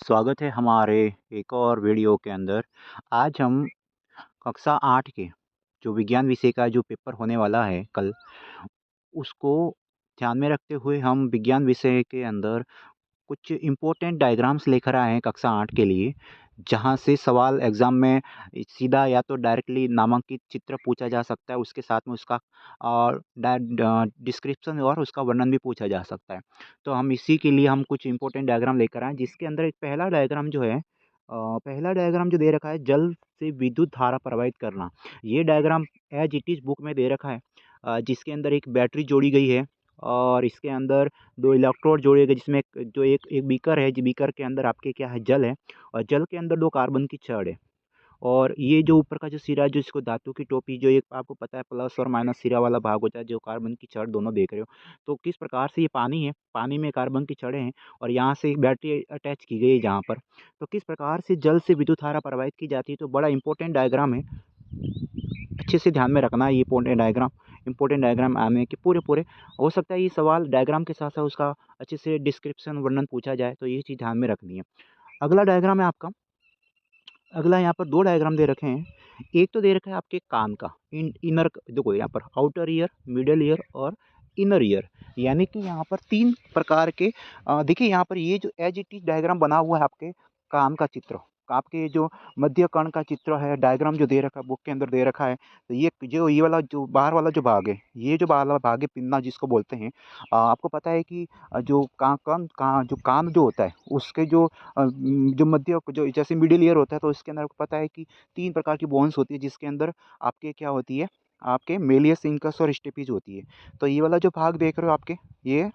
स्वागत है हमारे एक और वीडियो के अंदर। आज हम कक्षा 8 के जो विज्ञान विषय का जो पेपर होने वाला है कल, उसको ध्यान में रखते हुए हम विज्ञान विषय के अंदर कुछ इम्पोर्टेंट डायग्राम्स लेकर आए हैं कक्षा 8 के लिए, जहाँ से सवाल एग्ज़ाम में सीधा या तो डायरेक्टली नामांकित चित्र पूछा जा सकता है, उसके साथ में उसका डिस्क्रिप्शन और उसका वर्णन भी पूछा जा सकता है। तो हम इसी के लिए हम कुछ इम्पोर्टेंट डायग्राम लेकर आए हैं, जिसके अंदर एक पहला डायग्राम जो है, पहला डायग्राम जो दे रखा है, जल से विद्युत धारा प्रवाहित करना। ये diagram as it is book में दे रखा है, जिसके अंदर एक बैटरी जोड़ी गई है और इसके अंदर 2 इलेक्ट्रोड जोड़े गए, जिसमें एक बीकर है, जो बीकर के अंदर आपके क्या है, जल है और जल के अंदर 2 कार्बन की छड़ है। और ये जो ऊपर का जो सिरा है, जो इसको धातु की टोपी, जो एक आपको पता है प्लस और माइनस सिरा वाला भाग होता है, जो कार्बन की छड़ दोनों देख रहे हो। तो किस प्रकार से ये पानी है, पानी में कार्बन की छड़ें हैं और यहाँ से एक बैटरी अटैच की गई है जहाँ पर। तो किस प्रकार से जल से विद्युत धारा प्रवाहित की जाती है, तो बड़ा इंपॉर्टेंट डायग्राम है। अच्छे से ध्यान में रखना है ये इंपॉर्टेंट डायग्राम आने के पूरे हो सकता है ये सवाल डायग्राम के साथ साथ उसका अच्छे से डिस्क्रिप्शन वर्णन पूछा जाए, तो ये चीज़ ध्यान में रखनी है। अगला डायग्राम है आपका, अगला यहाँ पर 2 डायग्राम दे रखे हैं। एक तो दे रखा है आपके कान का, इनर, देखो यहाँ पर आउटर ईयर, मिडल ईयर और इनर ईयर, यानी कि यहाँ पर 3 प्रकार के देखिए यहाँ पर ये जो एज इट इज डायग्राम बना हुआ है आपके कान का चित्र, आपके जो मध्य कर्ण का चित्र है, डायग्राम जो दे रखा है बुक के अंदर दे रखा है। तो ये वाला जो बाहर वाला जो भाग है, ये जो बाहर वाला भाग है, पिन्ना जिसको बोलते हैं। आपको पता है कि जो कान जो होता है, उसके जो मध्य जो जैसे मिडिल ईयर होता है, तो इसके अंदर आपको पता है कि 3 प्रकार की बोन्स होती है, जिसके अंदर आपके क्या होती है, आपके मेलियस, इंकस और स्टेपिज होती है। तो ये वाला जो भाग देख रहे हो आपके, ये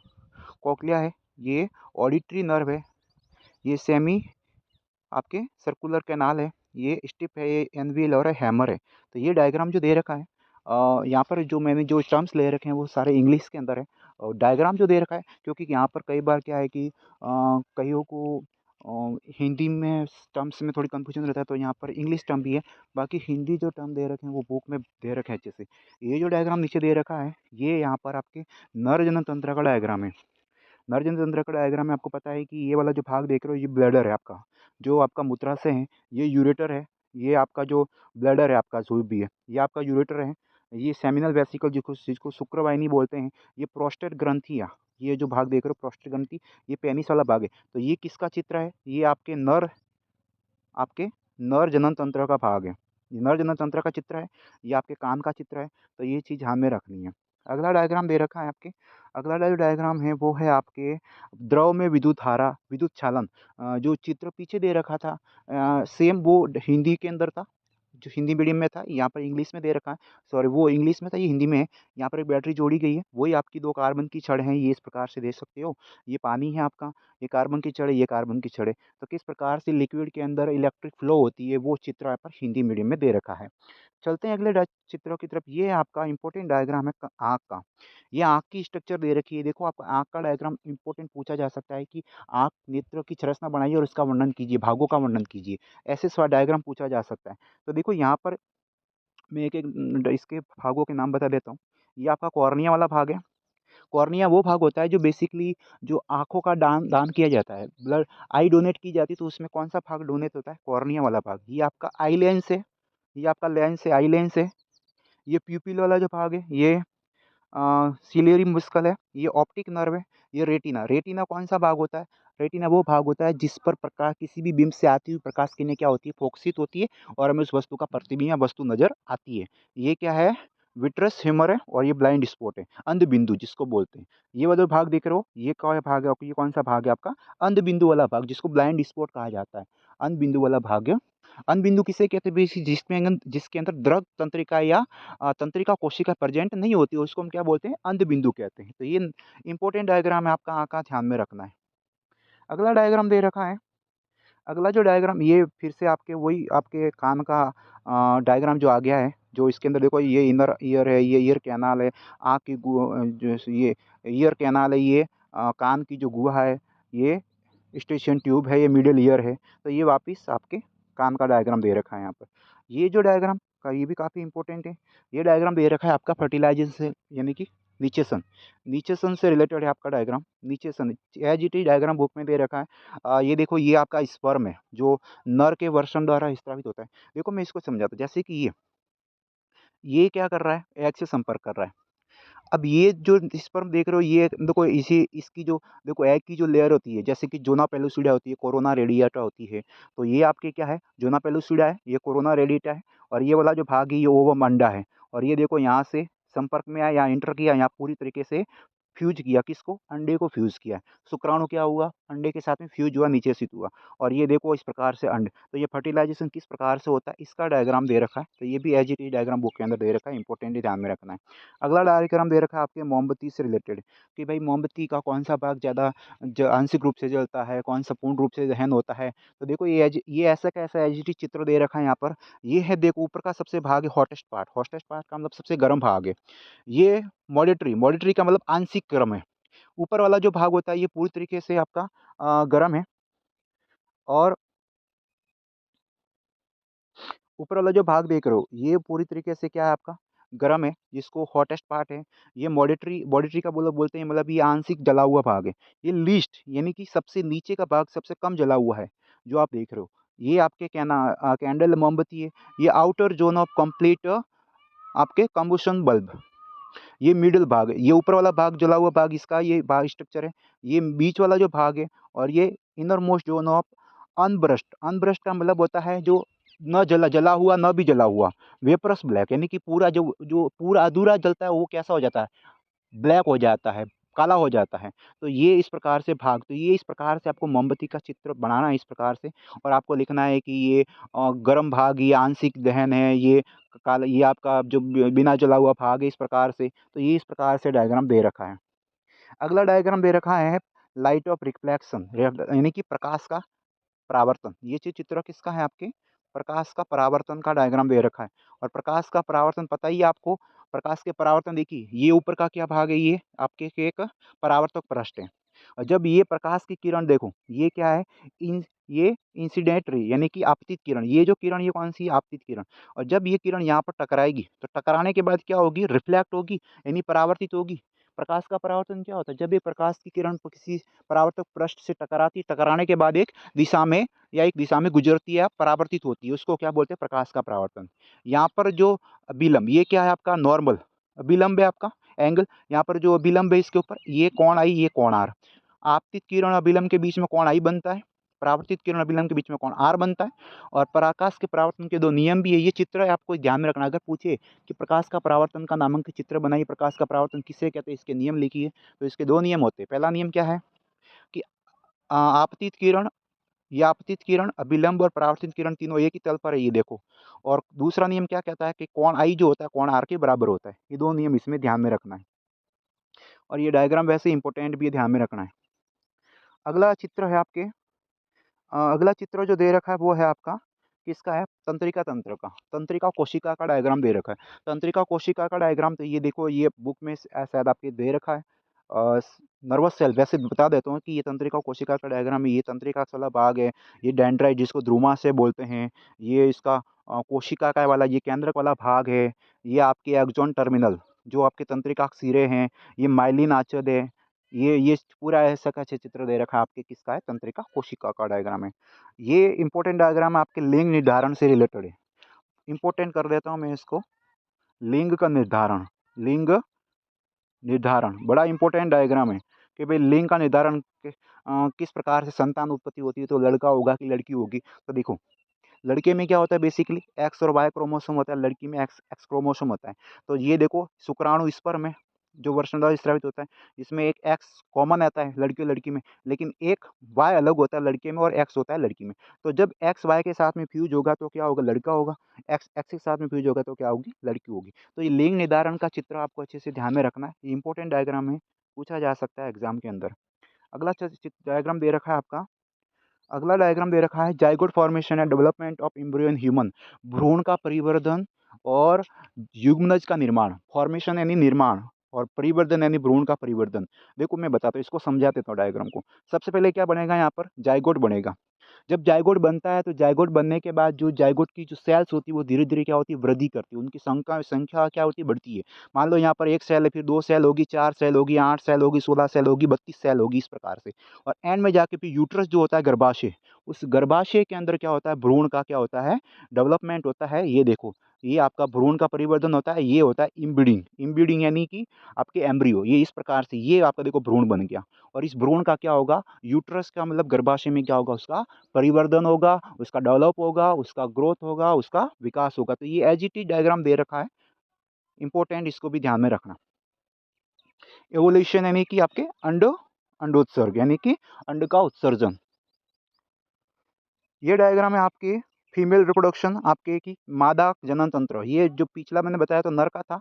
कॉक्लिया है, ये ऑडिटरी नर्व है, ये सेमी आपके सर्कुलर कैनाल है, ये स्टिप है, ये एनवील और हैमर है। तो ये डायग्राम जो दे रखा है, यहाँ पर जो मैंने जो टर्म्स ले रखे हैं वो सारे इंग्लिश के अंदर है। और डायग्राम जो दे रखा है, क्योंकि यहाँ पर कई बार क्या है कि कईयों को हिंदी में टर्म्स में थोड़ी कन्फ्यूजन रहता है, तो यहाँ पर इंग्लिश टर्म भी है। बाकी हिंदी जो टर्म दे रखे हैं वो बुक में दे रखे हैं अच्छे से। ये जो डायग्राम नीचे दे रखा है, ये यहाँ पर आपके नर जनन तंत्र का डायग्राम है। नरजन तंत्र का डायग्राम में आपको पता है कि ये वाला जो भाग देख रहे हो, ये ब्लैडर है आपका, जो आपका मूत्राशय है। ये यूरेटर है, ये आपका जो ब्लैडर है आपका, जो भी है, ये आपका यूरेटर है। ये सेमिनल वेसिकल जिसको शुक्रवाहिनी बोलते हैं, ये प्रोस्टेट ग्रंथि, ये जो भाग देख रहे हो प्रोस्टेट ग्रंथि, ये पेनिस वाला भाग है। तो ये किसका चित्र है, ये आपके नर जनन तंत्र का भाग है। ये नर जनन तंत्र का चित्र है, ये आपके कान का चित्र है। तो ये चीज़ ध्यान में रखनी है। अगला डायग्राम दे रखा है आपके, अगला जो डायग्राम है वो है आपके द्रव में विद्युत धारा, विद्युत चालन। जो चित्र पीछे दे रखा था, सेम वो हिंदी के अंदर था, जो हिंदी मीडियम में था, यहाँ पर इंग्लिश में दे रखा है। सॉरी, वो इंग्लिश में था, ये हिंदी में है। यहाँ पर एक बैटरी जोड़ी गई है, वही आपकी 2 कार्बन की छड़ हैं, ये इस प्रकार से देख सकते हो। ये पानी है आपका, ये कार्बन की छड़ है, ये कार्बन की छड़ है। तो किस प्रकार से लिक्विड के अंदर इलेक्ट्रिक फ्लो होती है, वो चित्र यहाँ पर हिंदी मीडियम में दे रखा है। चलते हैं अगले चित्रों की तरफ। ये आपका इंपॉर्टेंट डायग्राम है आँख का। ये आँख की स्ट्रक्चर दे रखी है, देखो आपका आँख का डायग्राम इंपॉर्टेंट पूछा जा सकता है कि आँख नेत्र की संरचना बनाइए और इसका वर्णन कीजिए, भागों का वर्णन कीजिए। ऐसे डायग्राम पूछा जा सकता है। तो देखो यहाँ पर मैं एक-एक इसके भागों के नाम बता देता हूँ। ये आपका कॉर्निया वाला भाग है। कॉर्निया वो भाग होता है जो बेसिकली जो आँखों का दान दान किया जाता है, ब्लड आई डोनेट की जाती है, तो उसमें कौन-सा भाग डोनेट होता है? कॉर्निया वाला भाग। ये आपका आई लेंस है, ये आपका लेंस है, आई लेंस है। ये प्यूपिल वाला जो भाग है, ये सिलियरी मस्कल है, ये ऑप्टिक नर्व है, ये रेटिना। रेटिना कौन-सा भाग होता है? रेटिना वो भाग होता है जिस पर प्रकाश, किसी भी बिंब से आती हुई प्रकाश किरणें क्या होती है? फोकसित होती है और हमें उस वस्तु का प्रतिबिंब या वस्तु नज़र आती है। ये क्या है? विट्रस ह्यूमर है और ये ब्लाइंड स्पॉट है, अंध बिंदु जिसको बोलते हैं। ये वाला भाग देख रहे हो, ये क्या भाग है आपका? ये कौन-सा भाग है आपका? अंध बिंदु वाला भाग, जिसको ब्लाइंड स्पॉट कहा जाता है। अंध बिंदु वाला भाग है। अंध बिंदु किसे कहते हैं? जिसके अंदर द्रव तंत्रिका या तंत्रिका कोशिका प्रेजेंट नहीं होती है, उसको हम क्या बोलते हैं? अंध बिंदु कहते हैं। तो ये इंपॉर्टेंट डायग्राम है आपका, आँख का ध्यान में रखना है। अगला डायग्राम दे रखा है, अगला जो डायग्राम, ये फिर से आपके वही आपके कान का डायग्राम जो आ गया है, जो इसके अंदर देखो, ये इनर ईयर है, ये ईयर कैनाल है, आँख की जो ये ईयर कैनाल है, ये कान की जो गुहा है, ये स्टेशन ट्यूब है, ये मिडल ईयर है। तो ये वापिस आपके कान का डायग्राम दे रखा है यहाँ पर। ये जो डायग्राम का, ये भी काफ़ी इंपॉर्टेंट है। ये डायग्राम दे रखा है आपका फर्टिलाइजेशन से, यानी कि नीचेसन, नीचेसन से रिलेटेड है आपका डायग्राम। नीचेसन as it is diagram book में दे रखा है। ये देखो, ये आपका स्पर्म है जो नर के वर्षण द्वारा स्रावित होता है। देखो मैं इसको समझाता हूँ, जैसे कि ये क्या कर रहा है, एग से संपर्क कर रहा है। अब ये जो स्पर्म देख रहे हो, ये देखो इसी इसकी जो देखो एग की जो लेयर होती है, जैसे कि जोना पेलुसिडा होती है, कोरोना रेडिएटा होती है। तो ये आपके क्या है, जोना पेलुसिडा है, ये कोरोना रेडिएटा है। और ये वाला जो भाग है ये ओवम अंडा है। और ये देखो यहाँ से संपर्क में आया, यहाँ इंटर किया, यहाँ पूरी तरीके से फ्यूज किया, किसको, अंडे को फ्यूज किया। शुक्राणु क्या हुआ, अंडे के साथ में फ्यूज हुआ, नीचे स्थित हुआ। और ये देखो इस प्रकार से अंड, तो ये फर्टिलाइजेशन किस प्रकार से होता है इसका डायग्राम दे रखा है। तो ये भी as it is diagram book के अंदर दे रखा है, इंपॉर्टेंटली ध्यान में रखना है। अगला डायग्राम दे रखा है आपके मोमबत्ती से रिलेटेड, कि भाई मोमबत्ती का कौन सा भाग ज़्यादा आंशिक रूप से जलता है, कौन सा पूर्ण रूप से दहन होता है। तो देखो ये ऐसा कैसा एज इट इज चित्र दे रखा है यहाँ पर। ये है देखो, ऊपर का सबसे भाग है हॉटेस्ट पार्ट, हॉटेस्ट पार्ट का मतलब सबसे गर्म भाग है। ये मॉडिटरी, मॉडिटरी का मतलब आंशिक गर्म है। ऊपर वाला जो भाग होता है ये पूरी तरीके से आपका गर्म है। और ऊपर वाला जो भाग देख रहे हो ये पूरी तरीके से क्या है आपका, गर्म है, जिसको हॉटेस्ट पार्ट है। ये मॉडिटरी, मॉडिटरी का बोलते हैं मतलब ये आंशिक जला हुआ भाग है। ये लीस्ट यानी कि सबसे नीचे का भाग सबसे कम जला हुआ है जो आप देख रहे हो। ये आपके कैंडल मोमबत्ती है। ये आउटर जोन ऑफ कंप्लीट आपके कंबुशन बल्ब। ये मिडिल भाग है, ये ऊपर वाला भाग जला हुआ भाग, इसका ये भाग स्ट्रक्चर है। ये बीच वाला जो भाग है, और ये इनर मोस्ट जोन ऑफ अनब्रस्ट। अनब्रस्ट का मतलब होता है जो न जला, जला हुआ न भी जला हुआ, वेपरस ब्लैक, यानी कि पूरा जो जो पूरा अधूरा जलता है वो कैसा हो जाता है, ब्लैक हो जाता है, काला हो जाता है। तो ये इस प्रकार से भाग, तो ये इस प्रकार से आपको मोमबत्ती का चित्र बनाना है इस प्रकार से। और आपको लिखना है कि ये गर्म भाग, ये आंशिक दहन है, ये काला, ये आपका जो बिना जला हुआ भाग है, इस प्रकार से। तो ये इस प्रकार से डायग्राम दे रखा है। अगला डायग्राम दे रखा है लाइट ऑफ रिफ्लेक्शन, यानी कि प्रकाश का परावर्तन। ये चित्र किसका है आपके, प्रकाश का परावर्तन का डायग्राम दे रखा है। और प्रकाश का परावर्तन पता ही है आपको। प्रकाश के परावर्तन देखिए, ये ऊपर का क्या भाग है, ये आपके एक परावर्तक पृष्ठ है। और जब ये प्रकाश की किरण देखो, ये क्या है, इन ये इंसिडेंट रे, यानी कि आपतित किरण। ये जो किरण, ये कौन सी है, आपतित किरण। और जब ये किरण यहाँ पर टकराएगी तो टकराने के बाद क्या होगी, रिफ्लेक्ट होगी, यानी परावर्तित होगी। प्रकाश का परावर्तन क्या होता है, जब ये प्रकाश की किरण किसी परावर्तक पृष्ठ से टकराती, टकराने के बाद एक दिशा में या एक दिशा में गुजरती है या परावर्तित होती है, उसको क्या बोलते हैं, प्रकाश का परावर्तन। यहाँ पर जो विलंब, ये क्या है आपका, नॉर्मल विलंब है आपका एंगल। यहाँ पर जो विलंब है इसके ऊपर, ये कोण आई, ये कोण आर। आपतित किरण और विलंब के बीच में कोण आई बनता है, परावर्तित किरण और विलंब के बीच में कोण आर बनता है। और प्रकाश के परावर्तन के दो नियम भी है, ये चित्र है, आपको ध्यान में रखना। अगर पूछे कि प्रकाश का परावर्तन का नामांकित चित्र बनाइए, प्रकाश का परावर्तन किसे कहते हैं, इसके नियम लिखिए। तो इसके दो नियम होते हैं। पहला नियम क्या है कि आपतित किरण या आपतित किरण, अभिलंब और परावर्तित किरण तीनों एक ही तल पर है, ये देखो। और दूसरा नियम क्या कहता है कि कोण आई जो होता है, कोण आर के बराबर होता है। ये दो नियम इसमें ध्यान में रखना है। और ये डायग्राम वैसे इंपॉर्टेंट भी है, ध्यान में रखना है। अगला चित्र है आपके, अगला चित्र जो दे रखा है वो है आपका, किसका है, तंत्रिका तंत्र का, तंत्रिका कोशिका का डायग्राम दे रखा है। तंत्रिका कोशिका का डायग्राम, तो ये देखो, ये बुक में शायद आपके दे रखा है। नर्वस सेल, वैसे बता देता हूँ कि ये तंत्रिका कोशिका का डायग्राम है। ये तंत्रिका वाला भाग है, ये डेंड्राइट जिसको ध्रुमा से बोलते हैं। ये इसका कोशिका का वाला ये केंद्रक वाला भाग है। ये आपके एक्सॉन टर्मिनल जो आपके तंत्रिका सिरे हैं, ये माइलिन आंचल है। ये पूरा ऐसा का चित्र दे रखा है आपके, किसका है, तंत्रिका कोशिका का डायग्राम है। ये इंपॉर्टेंट डायग्राम आपके लिंग निर्धारण से रिलेटेड है। इंपॉर्टेंट कर देता हूँ मैं इसको, लिंग का निर्धारण, लिंग निर्धारण बड़ा इंपॉर्टेंट डायग्राम है कि भाई लिंग का निर्धारण किस प्रकार से संतान उत्पत्ति होती है, तो लड़का होगा कि लड़की होगी। तो देखो, लड़के में क्या होता है, बेसिकली एक्स और वाई क्रोमोसोम होता है, लड़की में एक्स एक्स क्रोमोसोम होता है। तो ये देखो, शुक्राणु स्पर्म में जो वर्षणद्वारा स्रावित होता है, इसमें एक एक्स कॉमन आता है लड़के और लड़की में, लेकिन एक वाई अलग होता है लड़के में और एक्स होता है लड़की में। तो जब एक्स वाई के साथ में फ्यूज होगा तो क्या होगा, लड़का होगा। एक्स एक्स के साथ में फ्यूज होगा तो क्या होगी, लड़की होगी। तो ये लिंग निर्धारण का चित्र आपको अच्छे से ध्यान में रखना है, इंपॉर्टेंट डायग्राम है, पूछा जा सकता है एग्जाम के अंदर। अगला डायग्राम दे रखा है आपका, अगला डायग्राम दे रखा है zygote formation and development of embryo in human. भ्रूण का परिवर्धन और युग्मनज का निर्माण, फॉर्मेशन यानी निर्माण, और परिवर्धन यानी भ्रूण का परिवर्धन। देखो मैं बताता हूँ, इसको समझा देता हूँ डायग्राम को। सबसे पहले क्या बनेगा, यहाँ पर जाइगोट बनेगा। जब जाइगोट बनता है तो जाइगोट बनने के बाद जो जाइगोट की जो सेल्स होती है वो धीरे-धीरे क्या होती है, वृद्धि करती है, उनकी संख्या संख्या क्या होती है, बढ़ती है। मान लो यहाँ पर 1 सेल है, फिर 2 सेल होगी, 4 सेल होगी, 8 सेल होगी, 16 सेल होगी, 32 सेल होगी, इस प्रकार से। और एंड में जाके फिर यूट्रस जो होता है गर्भाशय, उस गर्भाशय के अंदर क्या होता है, भ्रूण का क्या होता है, डेवलपमेंट होता है। ये देखो, ये आपका भ्रूण का परिवर्धन होता है, ये होता है इम्ब्रीडिंग। इम्ब्रीडिंग यानी कि आपके एम्ब्रियो, ये इस प्रकार से ये आपका देखो भ्रूण बन गया। और इस भ्रूण का क्या होगा, यूट्रस का मतलब गर्भाशय में क्या होगा, उसका परिवर्धन होगा, उसका डेवलप होगा, उसका ग्रोथ होगा, उसका विकास होगा। तो ये एज इट इज डायग्राम दे रखा है, इंपॉर्टेंट, इसको भी ध्यान में रखना। एवोल्यूशन यानी कि आपके अंडोत्सर्ग यानी कि अंड का उत्सर्जन। ये डायग्राम है आपके फीमेल रिप्रोडक्शन, आपके की मादा जनन तंत्र। ये जो पिछला मैंने बताया तो नर का था,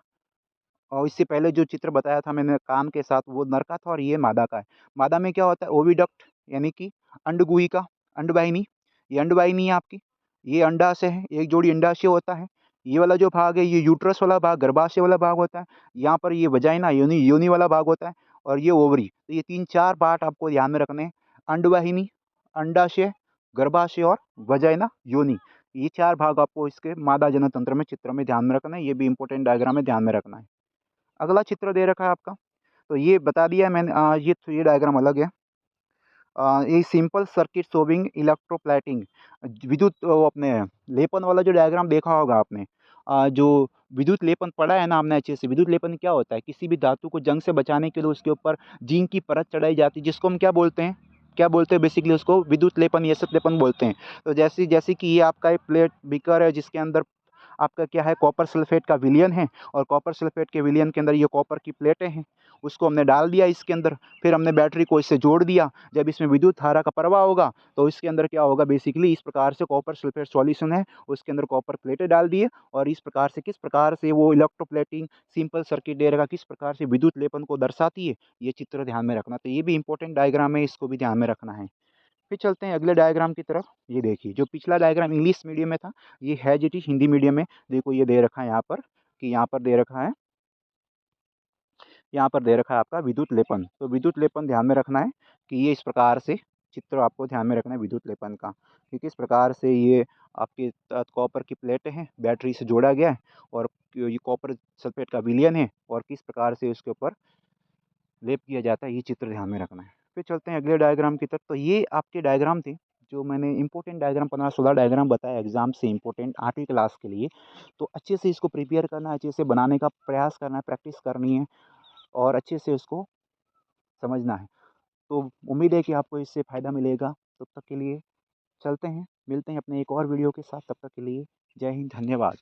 और इससे पहले जो चित्र बताया था मैंने काम के साथ, वो नर का था, और ये मादा का है। मादा में क्या होता है, ओविडक्ट यानी कि अंडगुहिका, अंडवाहिनी। ये अंडवाहिनी है आपकी, ये अंडाशय है, एक जोड़ी अंडाशय होता है। ये वाला जो भाग है, ये यूट्रस वाला भाग, गर्भाशय वाला भाग होता है। यहाँ पर ये वजाइना, योनि योनि वाला भाग होता है, और ये ओवरी। तो ये 3-4 पार्ट आपको ध्यान में रखने हैं। अंडवाहिनी, अंडाशय, गर्भाशय और वजाइना, योनि। ये 4 भाग आपको इसके मादा जनन तंत्र में चित्र में ध्यान में रखना है। ये भी इंपॉर्टेंट डायग्राम में ध्यान में रखना है। अगला चित्र दे रखा है आपका, तो ये बता दिया है मैंने, ये डायग्राम अलग है। ये सिंपल सर्किट शोविंग इलेक्ट्रोप्लेटिंग, विद्युत वो अपने लेपन वाला जो डायग्राम देखा होगा आपने। जो विद्युत लेपन पढ़ा है ना हमने अच्छे से, विद्युत लेपन क्या होता है, किसी भी धातु को जंग से बचाने के लिए उसके ऊपर जिंक की परत चढ़ाई जाती है, जिसको हम क्या बोलते हैं, क्या बोलते हैं, बेसिकली उसको विद्युत लेपन, ये सब लेपन बोलते हैं। तो जैसे जैसे कि ये आपका एक प्लेट बीकर है, जिसके अंदर आपका क्या है, कॉपर सल्फेट का विलयन है, और कॉपर सल्फेट के विलयन के अंदर ये कॉपर की प्लेटें हैं, उसको हमने डाल दिया इसके अंदर। फिर हमने बैटरी को इससे जोड़ दिया। जब इसमें विद्युत धारा का प्रवाह होगा तो इसके अंदर क्या होगा, बेसिकली इस प्रकार से कॉपर सल्फेट सॉल्यूशन है, उसके अंदर कॉपर प्लेटें डाल दिए, और इस प्रकार से किस प्रकार से वो इलेक्ट्रोप्लेटिंग सिंपल सर्किट दे रखा, किस प्रकार से विद्युत लेपन को दर्शाती है, ये चित्र ध्यान में रखना। तो ये भी इंपॉर्टेंट डायग्राम है, इसको भी ध्यान में रखना है। फिर चलते हैं अगले डायग्राम की तरफ। ये देखिए, जो पिछला डायग्राम इंग्लिश मीडियम में था, ये है जी हिंदी मीडियम में। देखो ये दे रखा है यहाँ पर, कि यहाँ पर दे रखा है, यहाँ पर दे रखा है आपका विद्युत लेपन। तो विद्युत लेपन ध्यान में रखना है कि ये इस प्रकार से चित्र आपको ध्यान में रखना है विद्युत लेपन का, कि किस प्रकार से ये आपके कॉपर की प्लेटें हैं, बैटरी से जोड़ा गया है, और ये कॉपर सल्फेट का विलयन है, और किस प्रकार से उसके ऊपर लेप किया जाता है, ये चित्र ध्यान में रखना है। फिर चलते हैं अगले डायग्राम की तरफ। तो ये आपके डायग्राम थे, जो मैंने इंपॉर्टेंट डायग्राम 15-16 डायग्राम बताया एग्जाम से इंपॉर्टेंट 8वीं क्लास के लिए। तो अच्छे से इसको प्रिपेयर करना है, अच्छे से बनाने का प्रयास करना है, प्रैक्टिस करनी है, और अच्छे से उसको समझना है। तो उम्मीद है कि आपको इससे फ़ायदा मिलेगा। तब तक के लिए चलते हैं, मिलते हैं अपने एक और वीडियो के साथ। तब तक के लिए जय हिंद, धन्यवाद।